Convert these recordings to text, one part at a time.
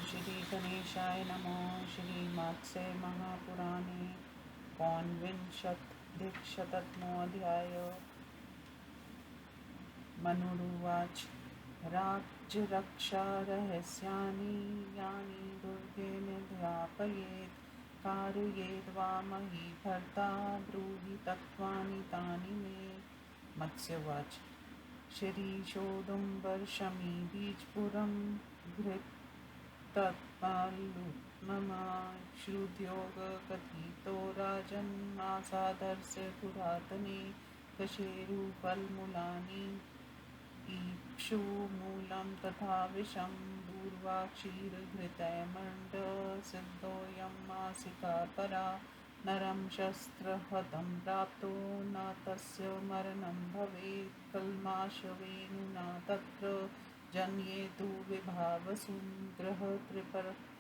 श्री गणेशाय नमः। श्रीमात्से महापुराणे पौनविंशतिशततमोऽध्याय। मनुरुवाच राज्यरक्षारहस्यानि यानि दुर्गे निध्यापयेत् कारयेद्वा मही भर्ता ब्रूहि तत्त्वानि तानि मे। मत्स्यवाच शिरीषोदुम्बरशमी बीजपुरं घृतत्पाल्लुममा श्रुत्योगकथितो राजन्मासादर्स्य पुरातने कशेरुफलमूलानि ईक्षुमूलं तथा विषं दूर्वा क्षीरघृतैर्मण्डसिद्धोऽयं मासिका परा नरं शस्त्रहतं प्राप्तो न तस्य मरणं भवेत् कल्माशवेनुना तत्र जन्येतु विभावसु ग्रहत्रिपस्वं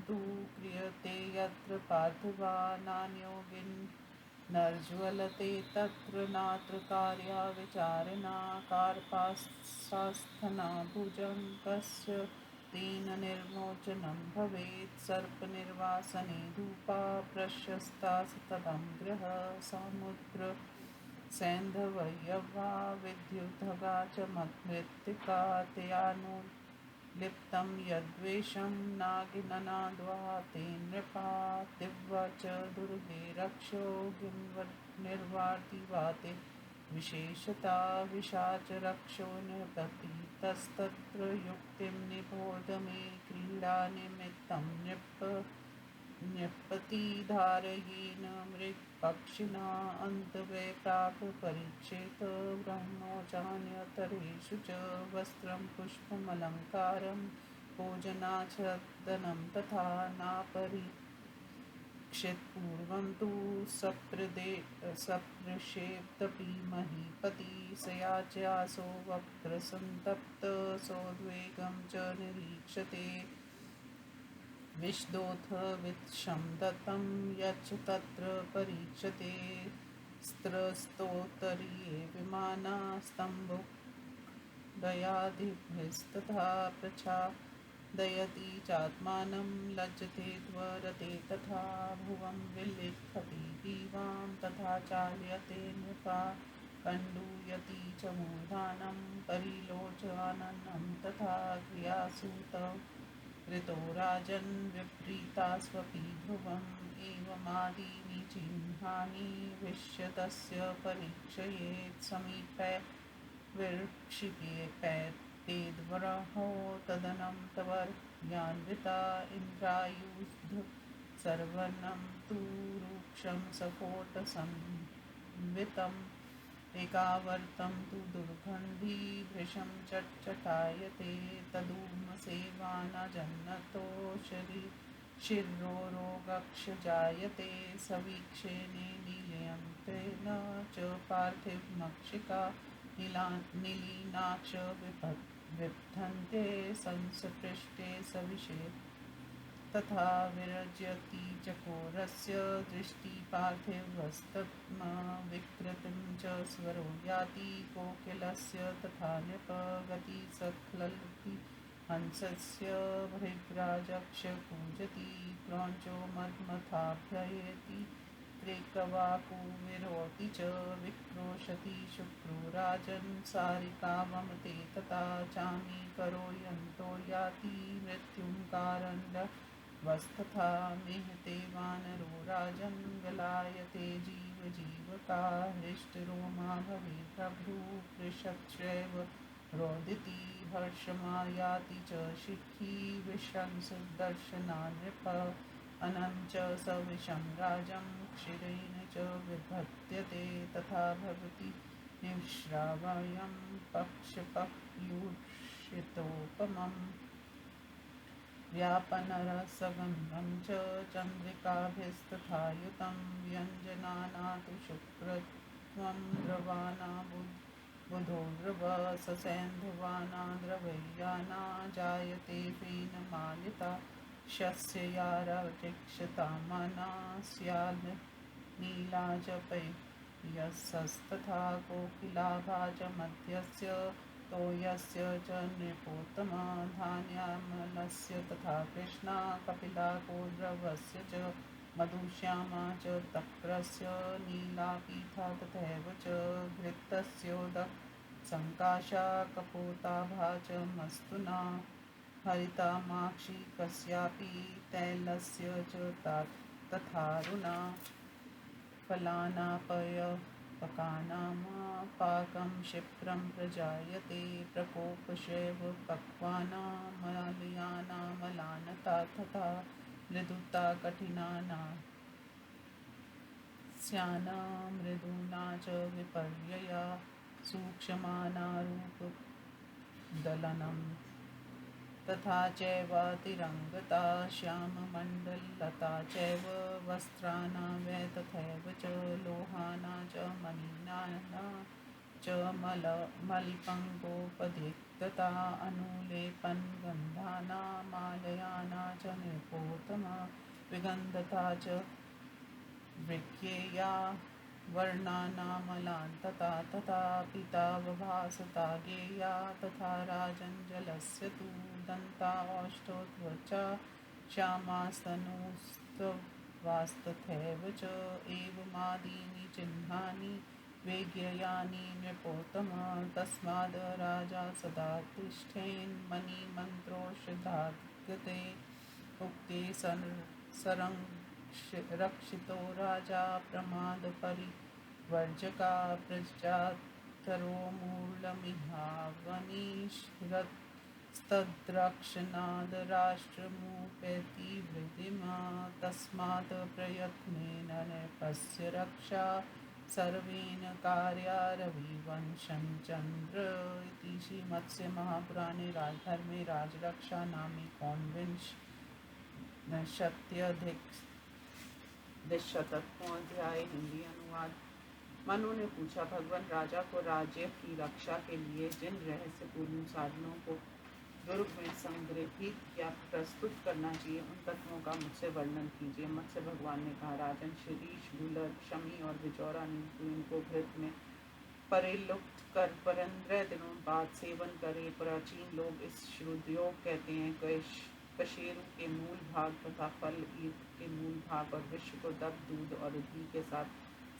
तु क्रियते यत्र पार्थिवा नान्योगिनर्ज्वलते तत्र नात्र कार्या विचारिणा कार्पासास्थना भुजं कस्य तेन निर्मोचनं भवेत् सर्पनिर्वासने धूपा प्रशस्ता सततं गृह समुद्र सैन्धवयवा विद्युद्भगा च मृत्तिका तयानुलिप्तं यद्वेषं नागिननाद्वा ते नृपा दिव्वा च दुर्गे रक्षो गिन्निर्वातिवाते विशेषता विशाचरक्षो निपतितस्तत्र युक्तिं निबोध मे क्रीडानिमित्तं न्यपतिधारयेन मृगपक्षिणा अन्तवे प्राक् परीक्षेत ब्रह्मोचान्यतरेषु च वस्त्रं पुष्पमलङ्कारं भोजनाच्छदनं तथा नापरीक्षितपूर्वं तु सपृशेत्तपि महीपति स याच्यासो वक्त्रसन्तप्त सोद्वेगं च निरीक्षते विशदोऽथ वित्सं दत्तं यच्च तत्र परीक्षते स्त्रस्तोत्तरीये विमानास्तम्भोदयादिभिस्तथा प्रच्छादयति चात्मानं लज्जते त्वरते तथा भुवं विलिखति दिवां तथा चाल्यते नृपा कण्डूयति च मूर्धानं परिलोचाननं तथा क्रियासु तव ऋतो राजन् विप्रीतास्वपि ध्रुवम् एवमादीनि चिह्नानि विश्यतस्य परीक्षयेत् समीपे विक्षिपेतेद्वरहो तदनं तवर्यान्विता इन्द्रायुध सर्वनं तु रूक्षं सफोटसंवितम् एकावर्तं तु दुर्गन्धी भृशं चटचटायते तदूमसेवा न जन्नतो शिरोरोगक्ष जायते सवीक्षेणे नीलयन्त्रेण च पार्थिवमक्षिका नीलीनाक्ष विबध्यन्ते संस्पृष्टे सविशे तथा विरजति चकोरस्य दृष्टि पार्थिवस्तत्मा विकृतिं च स्वरो याति कोकिलस्य तथा नृपगति सखलति हंसस्य भृगराजक्ष कूजति क्रौञ्चो मन्मथाभ्ययति त्रेकवाकुविरोति च विक्रोशति शुक्रो राजन् सारिका वमते तथा चामीकरो यन्तो याति मृत्युं कारण्डवस्तथा मिहते वानरो राजन् गलायते जीवका हृष्टरोमा भवेत् प्रभृपृषच्चैव रोदिति हर्षमायाति च शिखी विशंसदर्शना नृप अनं च सविषं राजं क्षीरेण च विभत्यते तथा भवति निःश्रावयं पक्षपक्यूषितोपमम् व्यापनरसगन्धं च चन्द्रिकाभिस्तथा युतं व्यञ्जनानातु शुक्रत्वं द्रवाना बुधो द्रव ससेन्धवाना द्रवैयाना जायते फेनमालिता शस्ययारचिक्षतामना स्याल् नीला च यशस्तथा कोकिलाभा च मध्यस्य तो यस्य च नृपोत्तमा धान्यामलस्य तथा कृष्णा कपिला कौरवस्य च मधुश्यामा च तक्रस्य नीला पीता तथैव च घृतस्योदक संकाशा कपोताभा च मस्तुना हरिता माक्षी कस्यापि तैलस्य च तथारुणा फलानापयपकानामापाकं क्षिप्रं प्रजायते प्रकोपशैव पक्वानामलयानामलानता तथा मृदुता कठिनाना स्याना मृदूना च विपर्यया सूक्ष्मानारूपदलनं तथा चैवातिरङ्गता श्याममण्डलता चैव वस्त्राणा वै तथैव च लोहाना च मणिना च मलिपङ्गोपधिक्तता अनुलेपनगन्धाना मालयाना च निपोतमा विगन्धता च विज्ञेया वर्णानामलान्तता तथा पीतावभासता गेया तथा राजञ्जलस्य तु दन्ता औष्ठोत्वचा श्यामास्तनूस्तवास्तथैव च एवमादीनि चिह्नानि वेज्ञयानि नृपोत्तम तस्माद् राजा सदा तिष्ठेन्मणिमन्त्रोषधाद्गते उक्ते रक्षितो राजा प्रमादपरिवर्जका प्रजातरो मूलमिहावनिष्रत्स्तद्रक्षणाद् राष्ट्रमुपैति वृद्धिमा तस्मात् प्रयत्नेन नृपस्य रक्षा सर्वेण कार्या रविवंशं चन्द्र इति श्रीमत्स्य महापुराणे राजधर्मे राजरक्षा नामे द्विशतमोऽध्याय। हिंदी अनुवाद। मनु ने पूछा, भगवान राजा को राज्य की रक्षा के लिए जिन रहस्यपूर्ण साधनों को दुर्ग में संग्रहित या प्रस्तुत करना चाहिए उन तत्वों का मुझसे वर्णन कीजिए। मत्स्य भगवान ने कहा, राजन शिरीष, गुलर, शमी और बिजौरा इनको घृत में परिलुप्त कर 15 दिनों बाद सेवन करे। प्राचीन लोग इस श्रुद्योग कहते हैं। कशेरु के मूल भाग तथा फल ईर्क के मूल भाग और विश्व को दब दूध और घी के साथ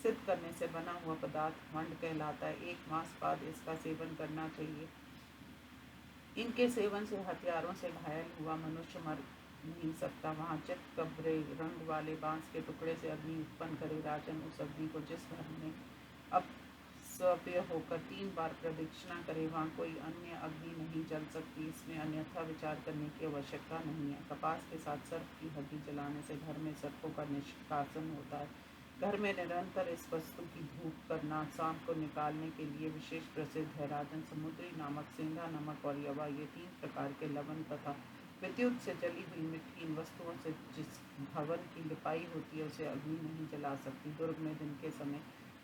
सिद्ध करने से बना हुआ पदार्थ मंड कहलाता है। 1 मास बाद इसका सेवन करना चाहिए। इनके सेवन से हथियारों से घायल हुआ मनुष्य मर नहीं सकता। वहाँ चित कब्रे रंग वाले बांस के टुकड़े से अग्नि उत्पन्न करे। राजन, उस अग्नि को जिस घर में अब स्वप्य होकर 3 बार प्रदक्षिणा करे वहाँ कोई अन्य अग्नि नहीं जल सकती। इसमें अन्यथा विचार करने की आवश्यकता नहीं है। कपास के साथ सर्प की हड्डी जलाने से घर में सर्पों का निष्कासन होता है। घर में निरंतर इस वस्तु की धूप करना सांप को निकालने के लिए विशेष प्रसिद्ध है। राजन, समुद्री नमक, सेंधा नमक और यवा ये 3 प्रकार के लवण तथा विद्युत से जली हुई मिट्टी इन वस्तुओं से जिस भवन की लिपाई होती है उसे अग्नि नहीं जला सकती। दुर्ग में दिन के समय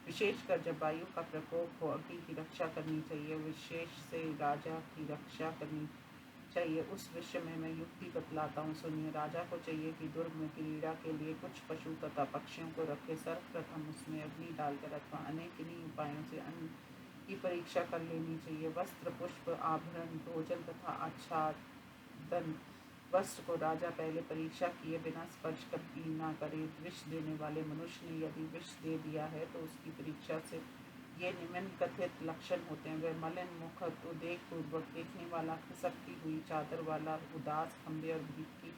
विशेषकर जब वायु का प्रकोप हो अग्नि की रक्षा करनी चाहिए। विशेष से राजा की रक्षा करनी चाहिए। उस विषय में मैं युक्ति बतलाता हूँ, सुनिए। राजा को चाहिए कि दुर्ग में क्रीड़ा के लिए कुछ पशु तथा पक्षियों को रखे। सर्वप्रथम उसमें अग्नि डालकर अथवा अनेक इन्हीं उपायों से अन्न की परीक्षा कर लेनी चाहिए। वस्त्र, पुष्प, आभरण, भोजन तथा आच्छादन वस्त्र को राजा पहले परीक्षा किए बिना स्पर्श कभी न करे। विष देने वाले मनुष्य ने यदि विष दे दिया है तो उसकी परीक्षा से ये निम्न कथित लक्षण होते हैं। वह मलिन मुख, उदेक पूर्वक देखने वाला, खिसकती हुई चादर वाला, उदास, खंबे और भीख की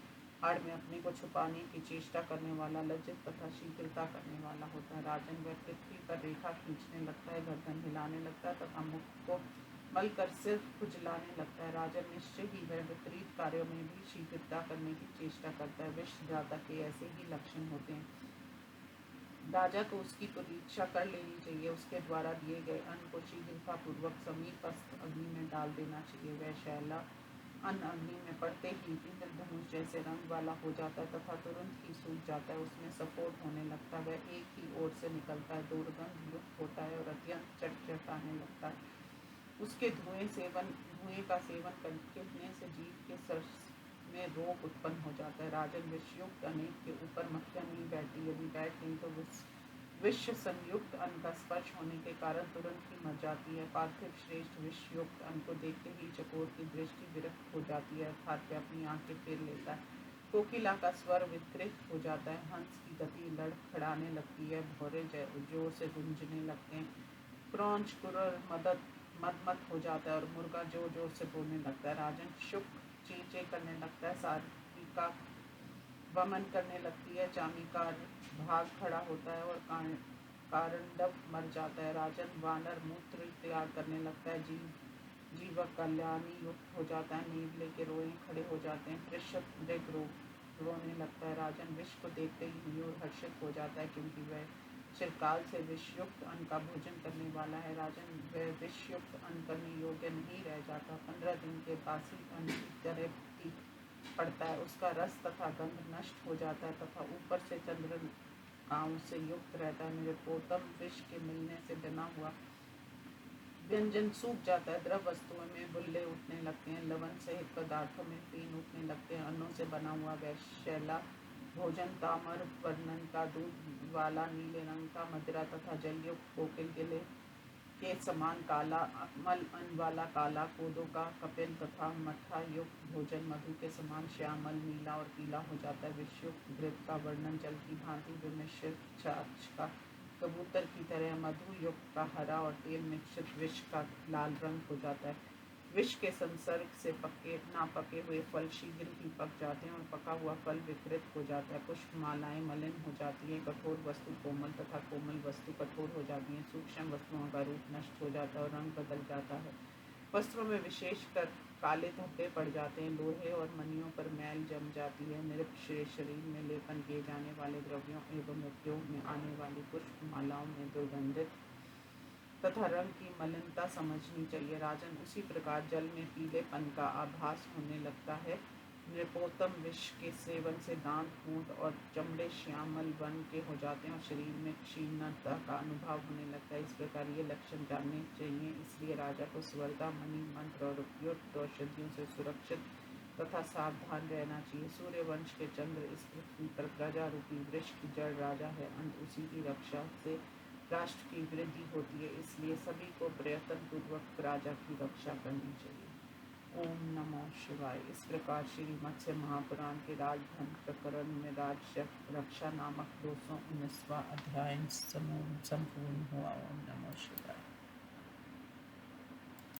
आड़ में अपने को छुपाने की चेष्टा करने वाला, लज्जित तथा शीघ्रता करने वाला होता है। राजन, वह पृथ्वी पर रेखा खींचने लगता है, गर्दन हिलाने लगता है तथा मुख को मल कर सिर खुजलाने लगता है। राजन, निश्चय ही वह विपरीत कार्यों में भी शीघ्रता करने की चेष्टा करता है। विष दाता के ऐसे ही लक्षण होते हैं। राजा को उसकी परीक्षा कर लेनी चाहिए। उसके द्वारा दिए गए अन्न को शीघ्रतापूर्वक समीपस्थ अग्नि में डाल देना चाहिए। वह शैला अन्न अग्नि में पड़ते ही इंद्रधनुष जैसे रंग वाला हो जाता है तथा तुरंत ही सूख जाता है। उसमें सपोर्ट होने लगता है। वह एक ही ओर से निकलता है, दुर्गंध युक्त होता है और अत्यंत चटचटाने लगता है। उसके धुएं का सेवन करने से जीव के सर में रोग उत्पन्न हो जाता है। राजन, विषयुक्त अनेक के ऊपर मक्खियाँ नहीं बैठती, यदि बैठ गई तो विश्व संयुक्त अन्न का स्पर्श होने के कारण तुरंत ही मर जाती है। पार्थिव श्रेष्ठ विषयुक्त अन्न को देखते ही चकोर की दृष्टि विरक्त हो जाती है, अर्थात वह अपनी आंखें फेर लेता है। कोकिला का स्वर विकृत हो जाता है, हंस की गति लड़खड़ाने लगती है, भौरे जोर से गूंजने लगते हैं, क्रौंच कुरर मदमत हो जाता है और मुर्गा जोर जोर से बोलने लगता है। राजन शुक चींचे करने लगता है, सारिका वमन करने लगती है, चामिकार भाग खड़ा होता है और कारंडव मर जाता है। राजन वानर मूत्र त्याग करने लगता है, जीवक कल्याणी युक्त हो जाता है, नीबले के रोए खड़े हो जाते हैं, पृषभ मृग रोने लगता है। राजन विष को देखते ही मयूर हर्षित हो जाता है, क्योंकि वह चिरकाल से विषयुक्त अन्न का भोजन करने वाला है। राजन वह विषयुक्त अन्न करने योग्य नहीं रह जाता, 15 दिन के बासी अन्न की तरह पड़ता है, उसका रस तथा गंध नष्ट हो जाता है तथा ऊपर से चंद्रकाओं से युक्त रहता है। निरपोतम विष के मिलने से बना हुआ व्यंजन सूख जाता है, द्रव वस्तुओं में बुल्ले उठने लगते हैं, लवण सहित पदार्थों में पीन उठने लगते हैं, अन्नों से बना हुआ वैशैला भोजन ताम्र वर्णन का, दूध वाला नीले रंग का, मदिरा तथा जलयुक्त कोकिल गिले के समान काला, मल अन्न वाला काला, कोदो का कपिल तथा मठा युक्त भोजन मधु के समान श्यामल नीला और पीला हो जाता है। विषयुक्त घृत का वर्णन जल की भांति विमिश्रित छाछ का कबूतर की तरह, मधु युक्त का हरा और तेल मिश्रित विष का लाल रंग हो जाता है। विष के संसर्ग से पके हुए फल शीघ्र ही पक जाते हैं और पका हुआ फल विकृत हो जाता है। पुष्प मालाएं मलिन हो जाती हैं, कठोर वस्तु कोमल तथा कोमल वस्तु कठोर हो जाती हैं, सूक्ष्म वस्तुओं का रूप नष्ट हो जाता है और रंग बदल जाता है। वस्त्रों में विशेषकर काले धब्बे पड़ जाते हैं, लोहे और मणियों पर मैल जम जाती है। नृप शरीर में लेपन किए जाने वाले द्रव्यों एवं उपयोग में आने वाली पुष्प मालाओं में दुर्गंधित तथा रंग की मलिनता समझनी चाहिए। राजन उसी प्रकार जल में पीलेपन का आभास होने लगता है। नृपोत्तम विष के सेवन से दांत पूंछ और चमड़े श्यामल वन के हो जाते हैं और शरीर में क्षीणता का अनुभव होने लगता है। इस प्रकार ये लक्षण जानने चाहिए, इसलिए राजा को स्वर्गा मणि मंत्र और उपयुक्त औषधियों से सुरक्षित तथा सावधान रहना चाहिए। सूर्यवंश के चंद्र इस पृथ्वी पर प्रजा रूपी वृक्ष की जड़ राजा है, अंत उसी की रक्षा से राष्ट्र की वृद्धि होती है, इसलिए सभी को प्रयत्न पूर्वक राजा की रक्षा करनी चाहिए। ओम नमो शिवाय। इस प्रकार श्री मत्स्य महापुराण के राजधन प्रकरण में राज रक्षा नामक 219वां अध्याय संपूर्ण हुआ। ओम नमो शिवाय।